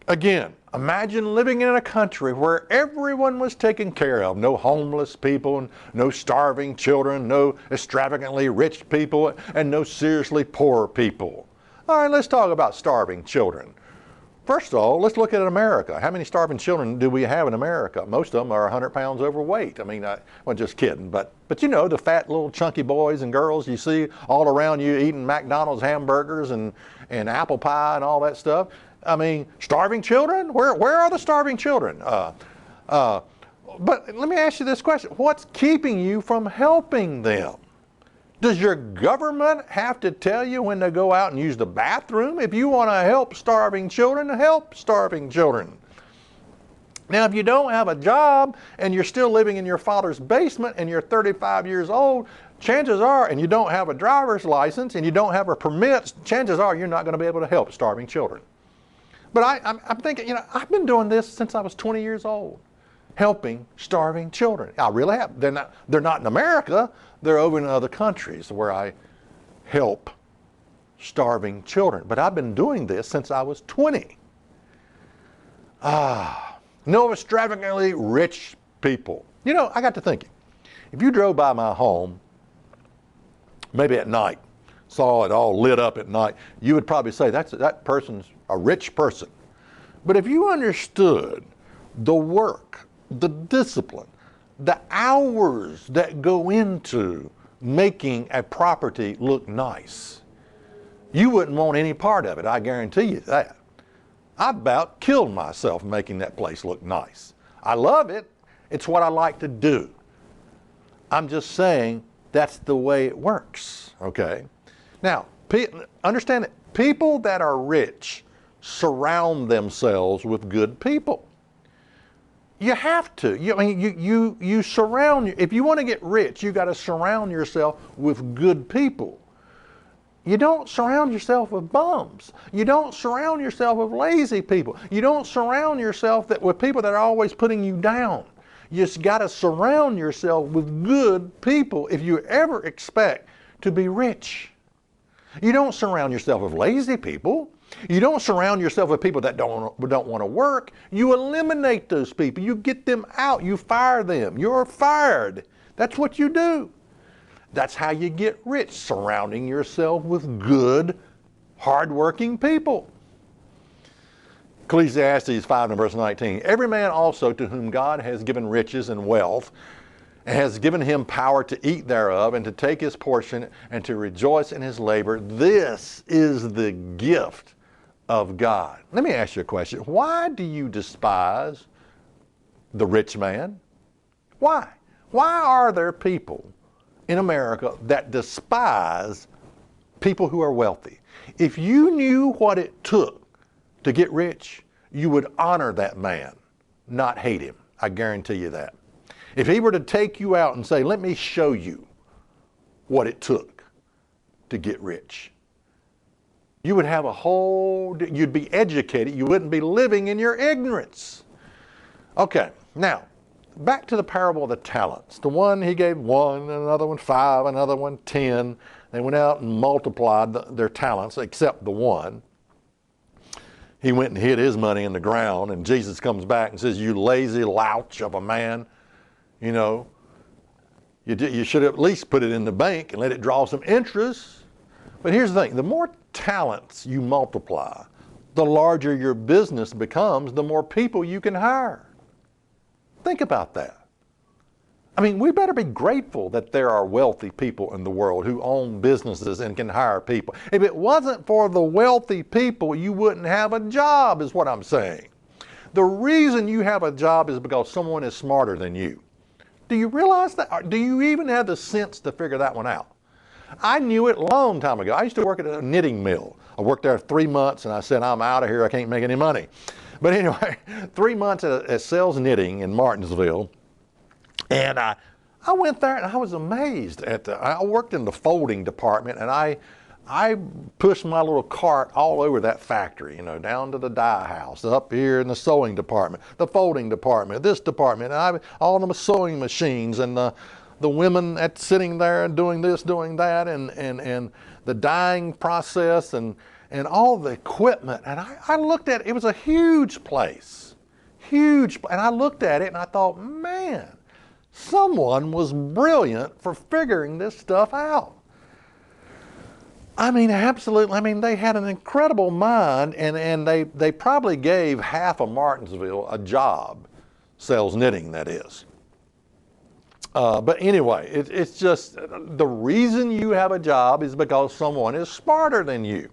Again, imagine living in a country where everyone was taken care of. No homeless people, no starving children, no extravagantly rich people, and no seriously poor people. All right, let's talk about starving children. First of all, let's look at America. How many starving children do we have in America? Most of them are 100 pounds overweight. I mean, well, just kidding. But you know, the fat little chunky boys and girls you see all around you eating McDonald's hamburgers and apple pie and all that stuff. I mean, starving children? Where are the starving children? But let me ask you this question. What's keeping you from helping them? Does your government have to tell you when to go out and use the bathroom? If you want to help starving children, help starving children. Now, if you don't have a job and you're still living in your father's basement and you're 35 years old, chances are, and you don't have a driver's license and you don't have a permit, chances are you're not going to be able to help starving children. But I'm thinking, you know, I've been doing this since I was 20 years old, helping starving children. I really have. They're not in America. They're over in other countries where I help starving children. But I've been doing this since I was 20. No extravagantly rich people. You know, I got to thinking, if you drove by my home, maybe at night, saw it all lit up at night, you would probably say that person's a rich person. But if you understood the work, the discipline, the hours that go into making a property look nice, you wouldn't want any part of it, I guarantee you that. I about killed myself making that place look nice. I love it. It's what I like to do. I'm just saying that's the way it works, okay? Now, understand that people that are rich surround themselves with good people. You have to. You surround, if you want to get rich, you got to surround yourself with good people. You don't surround yourself with bums. You don't surround yourself with lazy people. You don't surround yourself with people that are always putting you down. You just got to surround yourself with good people if you ever expect to be rich. You don't surround yourself with lazy people. You don't surround yourself with people that don't want to work. You eliminate those people. You get them out. You fire them. You're fired. That's what you do. That's how you get rich, surrounding yourself with good, hardworking people. Ecclesiastes 5 and verse 19. Every man also to whom God has given riches and wealth, and has given him power to eat thereof, and to take his portion, and to rejoice in his labor. This is the gift of God. Let me ask you a question. Why do you despise the rich man? Why? Why are there people in America that despise people who are wealthy? If you knew what it took to get rich, you would honor that man, not hate him. I guarantee you that. If he were to take you out and say, let me show you what it took to get rich, you would have you'd be educated. You wouldn't be living in your ignorance. Okay, now, back to the parable of the talents. The one, he gave 1, another one 5, another one 10. They went out and multiplied their talents, except the one. He went and hid his money in the ground, and Jesus comes back and says, you lazy louch of a man. You know, you should at least put it in the bank and let it draw some interest. But here's the thing, the more talents you multiply, the larger your business becomes, the more people you can hire. Think about that. I mean, we better be grateful that there are wealthy people in the world who own businesses and can hire people. If it wasn't for the wealthy people, you wouldn't have a job, is what I'm saying. The reason you have a job is because someone is smarter than you. Do you realize that? Do you even have the sense to figure that one out? I knew it a long time ago. I used to work at a knitting mill. I worked there 3 months and I said, I'm out of here. I can't make any money. But anyway, 3 months at Sells Knitting in Martinsville. And I went there and I was amazed I worked in the folding department, and I pushed my little cart all over that factory, you know, down to the dye house, up here in the sewing department, the folding department, this department, and all the sewing machines, and the women sitting there and doing this, doing that, and the dyeing process, and and all the equipment. And I looked at it. It was a huge place. Huge. And I looked at it and I thought, man, someone was brilliant for figuring this stuff out. I mean, absolutely. I mean, they had an incredible mind, and they probably gave half of Martinsville a job, sales knitting, that is. But anyway, it's just the reason you have a job is because someone is smarter than you.